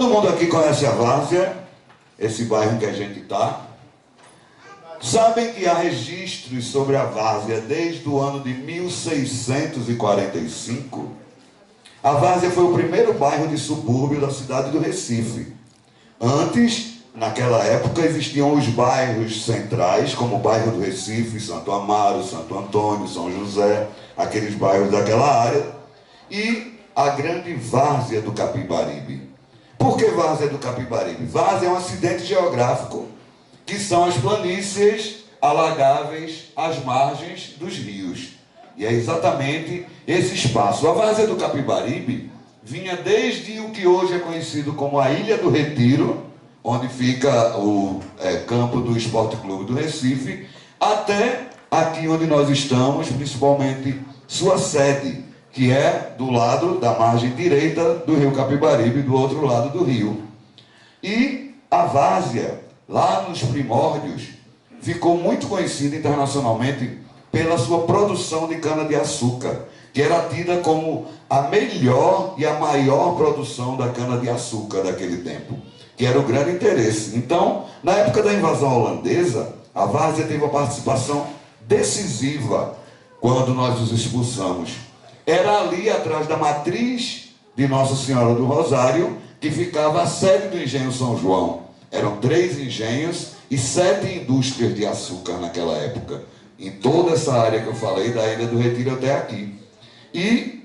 Todo mundo aqui conhece a Várzea, esse bairro que a gente está. Sabem que há registros sobre a Várzea desde o ano de 1645. A Várzea foi o primeiro bairro de subúrbio da cidade do Recife. Antes, naquela época, existiam os bairros centrais, como o bairro do Recife, Santo Amaro, Santo Antônio, São José, aqueles bairros daquela área, e a grande Várzea do Capibaribe. Por que Várzea do Capibaribe? Várzea é um acidente geográfico, que são as planícies alagáveis às margens dos rios. E é exatamente esse espaço. A Várzea do Capibaribe vinha desde o que hoje é conhecido como a Ilha do Retiro, onde fica o campo do Esporte Clube do Recife, até aqui onde nós estamos, principalmente sua sede, que é do lado da margem direita do rio Capibaribe, do outro lado do rio. E a Várzea, lá nos primórdios, ficou muito conhecida internacionalmente pela sua produção de cana-de-açúcar, que era tida como a melhor e a maior produção da cana-de-açúcar daquele tempo, que era o grande interesse. Então, na época da invasão holandesa, a Várzea teve uma participação decisiva quando nós os expulsamos. Era ali atrás da matriz de Nossa Senhora do Rosário que ficava a sede do Engenho São João. Eram 3 engenhos e 7 indústrias de açúcar naquela época, em toda essa área que eu falei, da Ilha do Retiro até aqui. E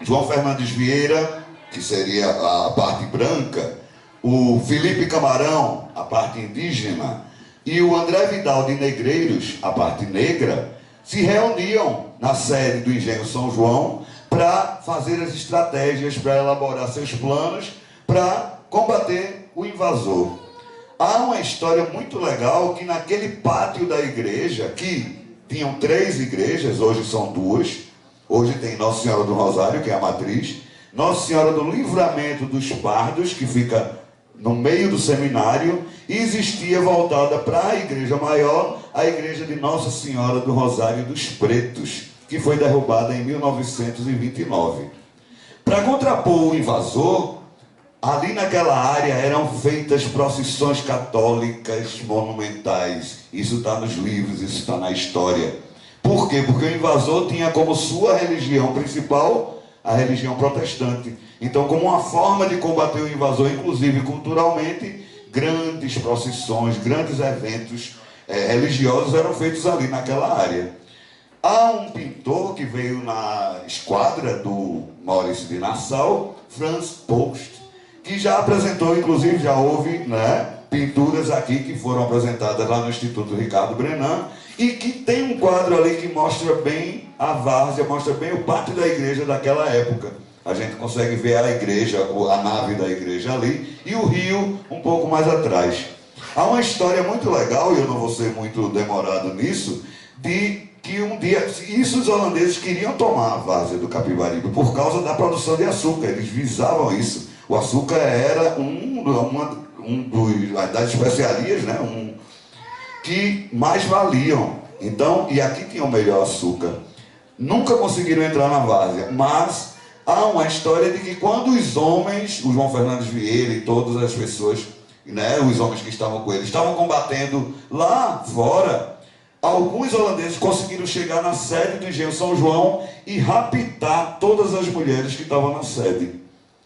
João Fernandes Vieira, que seria a parte branca, o Felipe Camarão, a parte indígena, e o André Vidal de Negreiros, a parte negra, se reuniam na sede do Engenho São João para fazer as estratégias, para elaborar seus planos, para combater o invasor. Há uma história muito legal que naquele pátio da igreja, que tinham 3 igrejas, hoje são 2, hoje tem Nossa Senhora do Rosário, que é a matriz, Nossa Senhora do Livramento dos Pardos, que fica no meio do seminário, e existia voltada para a igreja maior, a igreja de Nossa Senhora do Rosário dos Pretos, que foi derrubada em 1929. Para contrapor o invasor, ali naquela área eram feitas procissões católicas monumentais. Isso está nos livros, isso está na história. Por quê? Porque o invasor tinha como sua religião principal a religião protestante. Então, como uma forma de combater o invasor, inclusive culturalmente, grandes procissões, grandes eventos religiosos eram feitos ali naquela área. Há um pintor que veio na esquadra do Maurício de Nassau, Franz Post, que já apresentou, inclusive já houve pinturas aqui que foram apresentadas lá no Instituto Ricardo Brenan, e que tem um quadro ali que mostra bem a Várzea, mostra bem o pátio da igreja daquela época. A gente consegue ver a igreja, a nave da igreja ali, e o rio um pouco mais atrás. Há uma história muito legal, e eu não vou ser muito demorado nisso, de que um dia, isso os holandeses queriam tomar a Várzea do Capibaribe por causa da produção de açúcar, eles visavam isso. O açúcar era das especiarias, que mais valiam. Então, e aqui tinha o melhor açúcar. Nunca conseguiram entrar na Várzea, mas há uma história de que quando os homens, o João Fernandes Vieira e todas as pessoas, os homens que estavam com ele, estavam combatendo lá fora, alguns holandeses conseguiram chegar na sede do Engenho São João e raptar todas as mulheres que estavam na sede.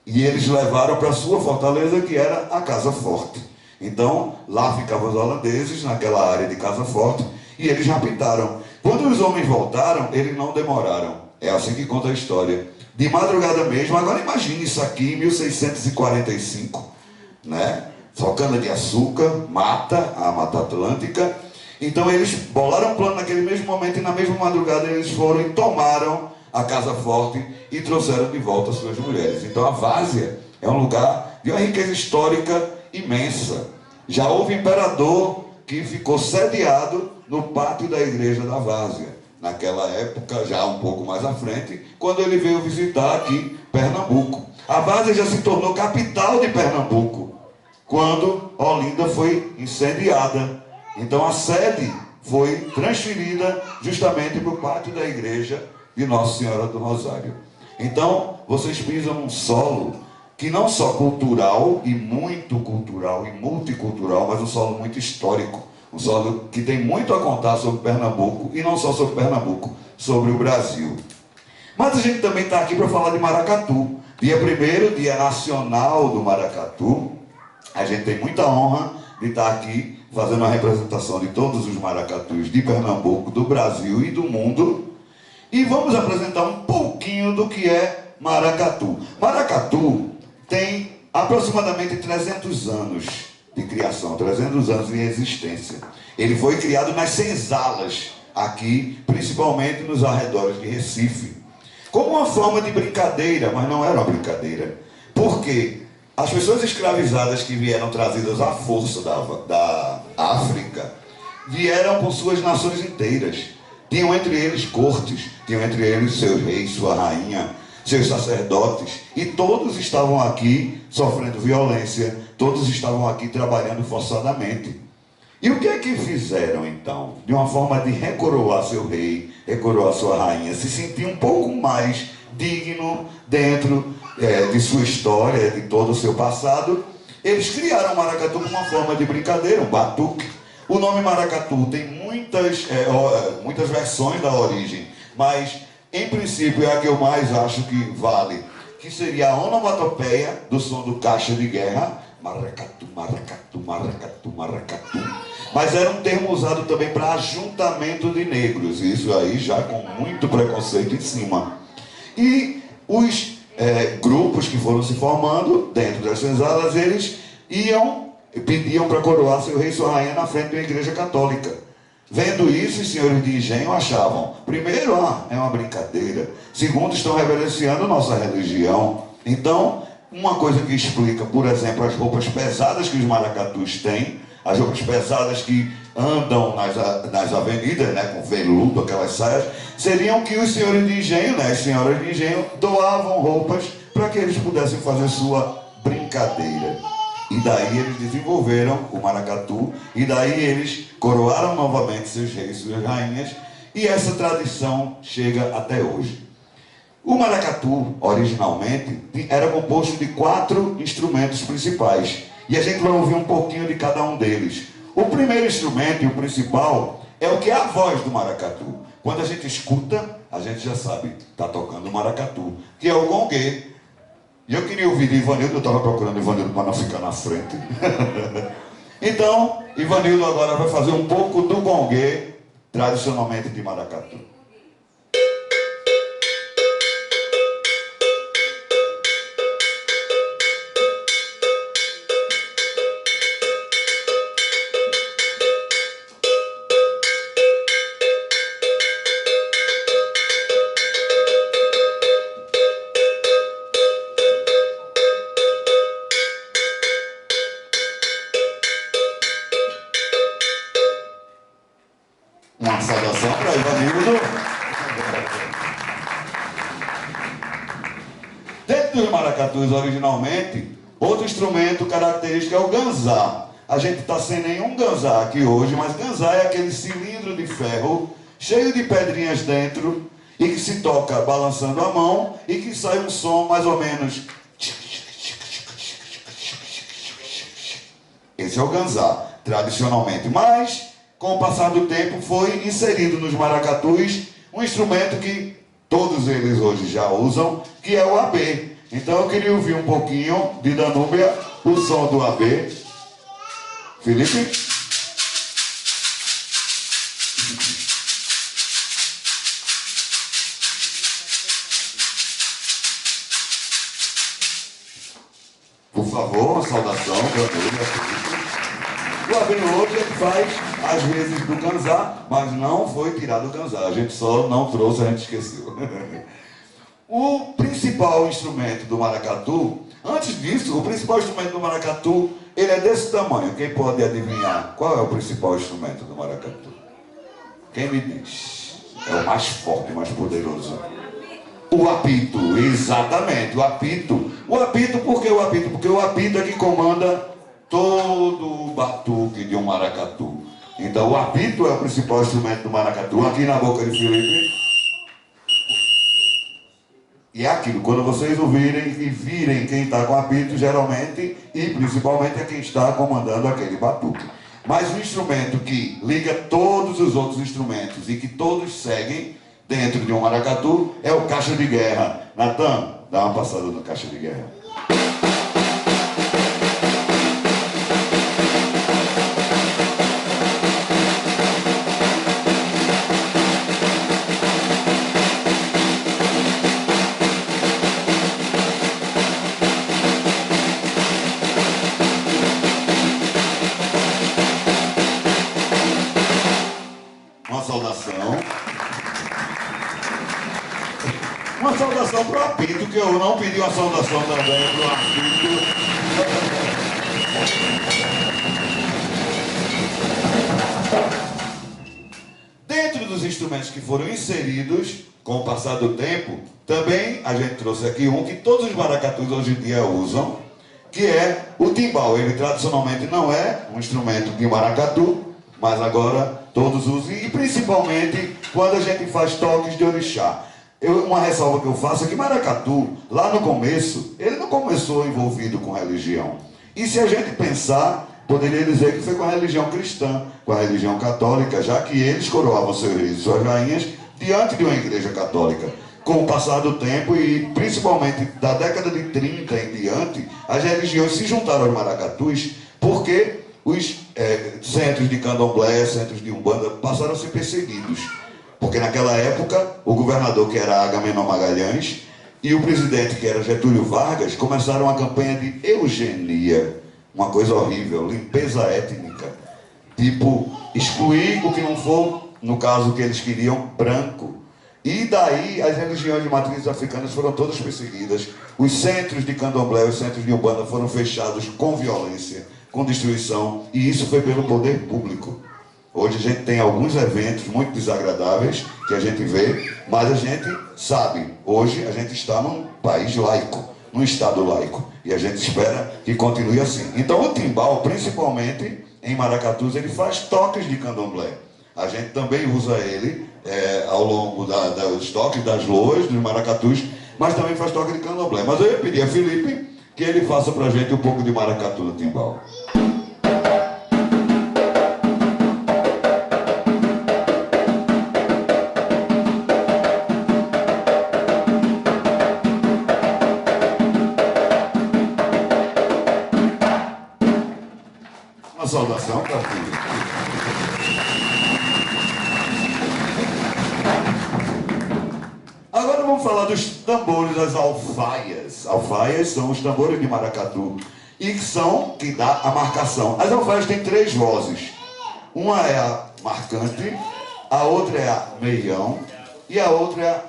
E eles levaram para sua fortaleza, que era a Casa Forte. Então, lá ficavam os holandeses, naquela área de Casa Forte, e eles raptaram. Quando os homens voltaram, eles não demoraram. É assim que conta a história. De madrugada mesmo, agora imagine isso aqui em 1645, só cana-de-açúcar, a Mata Atlântica. Então eles bolaram um plano naquele mesmo momento, e na mesma madrugada eles foram e tomaram a Casa Forte e trouxeram de volta as suas mulheres. Então a Várzea é um lugar de uma riqueza histórica imensa. Já houve imperador que ficou sediado no pátio da igreja da Várzea, naquela época, já um pouco mais à frente, quando ele veio visitar aqui Pernambuco. A Várzea já se tornou capital de Pernambuco, quando Olinda foi incendiada. Então a sede foi transferida justamente para o pátio da igreja de Nossa Senhora do Rosário. Então, vocês pisam num solo que não só cultural e muito cultural e multicultural, mas um solo muito histórico, um solo que tem muito a contar sobre Pernambuco, e não só sobre Pernambuco, sobre o Brasil. Mas a gente também está aqui para falar de maracatu. Dia 1º, Dia Nacional do Maracatu. A gente tem muita honra de estar aqui fazendo a representação de todos os maracatus de Pernambuco, do Brasil e do mundo. E vamos apresentar um pouquinho do que é maracatu. Maracatu tem aproximadamente 300 anos de criação, 300 anos de existência. Ele foi criado nas senzalas aqui, principalmente nos arredores de Recife, como uma forma de brincadeira, mas não era uma brincadeira. Por quê? As pessoas escravizadas que vieram trazidas à força da África, vieram por suas nações inteiras. Tinham entre eles cortes, tinham entre eles seus reis, sua rainha, seus sacerdotes, e todos estavam aqui sofrendo violência, todos estavam aqui trabalhando forçadamente. E o que é que fizeram então? De uma forma de recoroar seu rei, recoroar sua rainha, se sentir um pouco mais digno dentro de sua história, de todo o seu passado, eles criaram o maracatu como uma forma de brincadeira, um batuque. O nome maracatu tem muitas versões da origem, mas em princípio é a que eu mais acho que vale, que seria a onomatopeia do som do caixa de guerra, maracatu, maracatu, maracatu, maracatu. Mas era um termo usado também para ajuntamento de negros, isso aí já com muito preconceito em cima. E os grupos que foram se formando dentro das senzalas, eles pediam para coroar seu rei e sua rainha na frente de uma igreja católica. Vendo isso, os senhores de engenho achavam, primeiro, é uma brincadeira, segundo, estão reverenciando nossa religião. Então, uma coisa que explica, por exemplo, as roupas pesadas que os maracatus têm, as roupas pesadas que andam nas avenidas, né, com veludo, aquelas saias, seriam que os senhores de engenho, né, as senhoras de engenho, doavam roupas para que eles pudessem fazer sua brincadeira. E daí eles desenvolveram o maracatu, e daí eles coroaram novamente seus reis e suas rainhas, e essa tradição chega até hoje. O maracatu, originalmente, era composto de 4 instrumentos principais, e a gente vai ouvir um pouquinho de cada um deles. O primeiro instrumento e o principal é o que é a voz do maracatu. Quando a gente escuta, a gente já sabe, está tocando o maracatu, que é o gongue. E eu queria ouvir de Ivanildo, eu estava procurando Ivanildo para não ficar na frente. Então, Ivanildo agora vai fazer um pouco do gongue, tradicionalmente de maracatu. Uma saudação para Ivanildo. Dentro dos maracatus, originalmente, outro instrumento característico é o ganzá. A gente está sem nenhum ganzá aqui hoje, mas ganzá é aquele cilindro de ferro cheio de pedrinhas dentro e que se toca balançando a mão e que sai um som mais ou menos. Esse é o ganzá, tradicionalmente. Mas com o passar do tempo, foi inserido nos maracatus um instrumento que todos eles hoje já usam, que é o AB. Então eu queria ouvir um pouquinho de Danúbia, o som do AB. Felipe? Por favor, uma saudação, Danúbia, Felipe. O AB hoje ele faz, às vezes, do ganzá, mas não foi tirado o ganzá. A gente só não trouxe, a gente esqueceu. O principal instrumento do maracatu, antes disso, o principal instrumento do maracatu, ele é desse tamanho. Quem pode adivinhar qual é o principal instrumento do maracatu? Quem me diz? É o mais forte, mais poderoso. O apito, exatamente, o apito. O apito, por que o apito? Porque o apito é que comanda todo o batuque de um maracatu. Então o apito é o principal instrumento do maracatu. Aqui na boca de Felipe. E é aquilo, quando vocês ouvirem e virem quem está com apito, geralmente, e principalmente é quem está comandando aquele batuque. Mas o instrumento que liga todos os outros instrumentos e que todos seguem dentro de um maracatu é o caixa de guerra. Natan, dá uma passada no caixa de guerra. Uma saudação. Uma saudação para o apito, que eu não pedi uma saudação também para o apito. Dentro dos instrumentos que foram inseridos, com o passar do tempo, também a gente trouxe aqui um que todos os maracatus hoje em dia usam, que é o timbal. Ele tradicionalmente não é um instrumento de maracatu, mas agora todos usam, e principalmente quando a gente faz toques de orixá. Uma ressalva que eu faço é que maracatu, lá no começo, ele não começou envolvido com religião. E se a gente pensar, poderia dizer que foi com a religião cristã, com a religião católica, já que eles coroavam seus reis e suas rainhas diante de uma igreja católica. Com o passar do tempo, e principalmente da década de 30 em diante, as religiões se juntaram aos maracatus, porque os centros de candomblé, centros de umbanda, passaram a ser perseguidos. Porque naquela época, o governador, que era Agamenon Magalhães, e o presidente, que era Getúlio Vargas, começaram uma campanha de eugenia, uma coisa horrível, limpeza étnica. Tipo, excluir o que não for, no caso que eles queriam, branco. E daí as religiões de matrizes africanas foram todas perseguidas. Os centros de candomblé, os centros de umbanda foram fechados com violência, com destruição, e isso foi pelo poder público. Hoje a gente tem alguns eventos muito desagradáveis que a gente vê, mas a gente sabe, hoje a gente está num país laico, num estado laico, e a gente espera que continue assim. Então o timbal, principalmente em maracatus, ele faz toques de candomblé. A gente também usa ele ao longo dos toques das loas, dos maracatus, mas também faz toque de candomblé. Mas eu ia pedir a Felipe que ele faça pra gente um pouco de maracatu no timbal. Uma saudação para Felipe. Agora vamos falar dos tambores, das alfaias. Alfaias são os tambores de maracatu e que dá a marcação. As alfaias têm 3 vozes. Uma é a marcante, a outra é a meião e a outra é a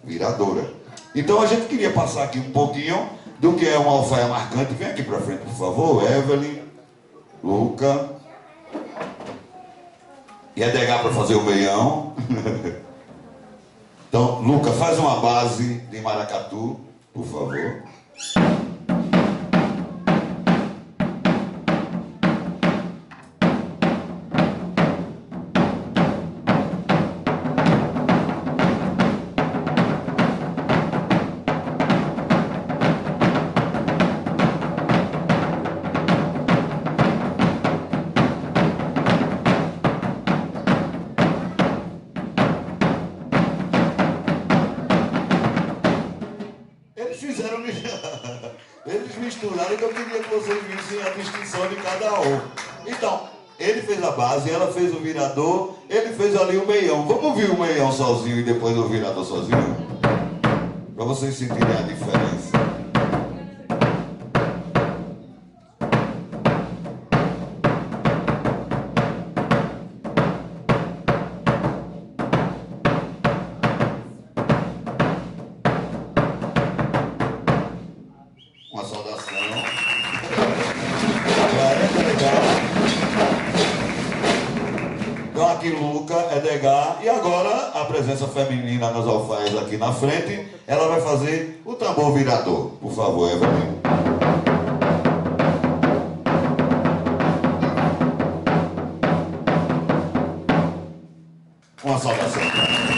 viradora. Então a gente queria passar aqui um pouquinho do que é uma alfaia marcante. Vem aqui para frente, por favor, Evelyn, Luca. E EDH para fazer o meião. Então, Luca, faz uma base de maracatu, por favor. Eles misturaram, que eu queria que vocês vissem a distinção de cada um. Então, ele fez a base, ela fez o virador, ele fez ali o meião. Vamos ouvir o meião sozinho e depois o virador sozinho? Para vocês sentirem a diferença. Uma saudação. Então aqui Luca, Edgar, e agora a presença feminina nas alfaias aqui na frente, ela vai fazer o tambor virador. Por favor, Evelyn. Uma saudação.